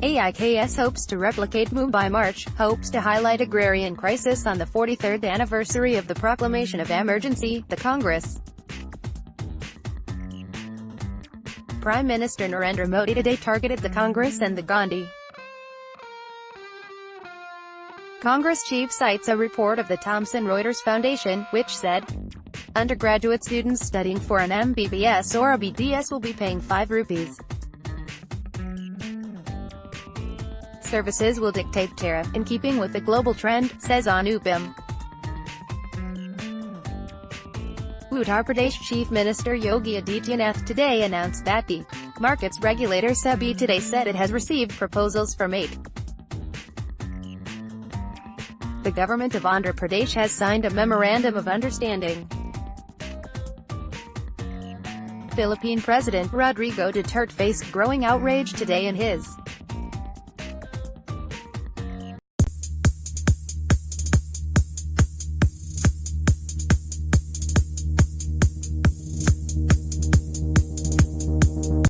AIKS hopes to replicate Mumbai March, hopes to highlight agrarian crisis on the 43rd anniversary of the proclamation of emergency, the Congress. Prime Minister Narendra Modi today targeted the Congress and the Gandhi. Congress chief cites a report of the Thomson Reuters Foundation, which said, undergraduate students studying for an MBBS or a BDS will be paying 5 rupees. Services will dictate tariff, in keeping with the global trend, says Anupam. Uttar Pradesh Chief Minister Yogi Adityanath today announced that the markets regulator SEBI today said it has received proposals from 8. The government of Andhra Pradesh has signed a memorandum of understanding. Philippine President Rodrigo Duterte faced growing outrage today in his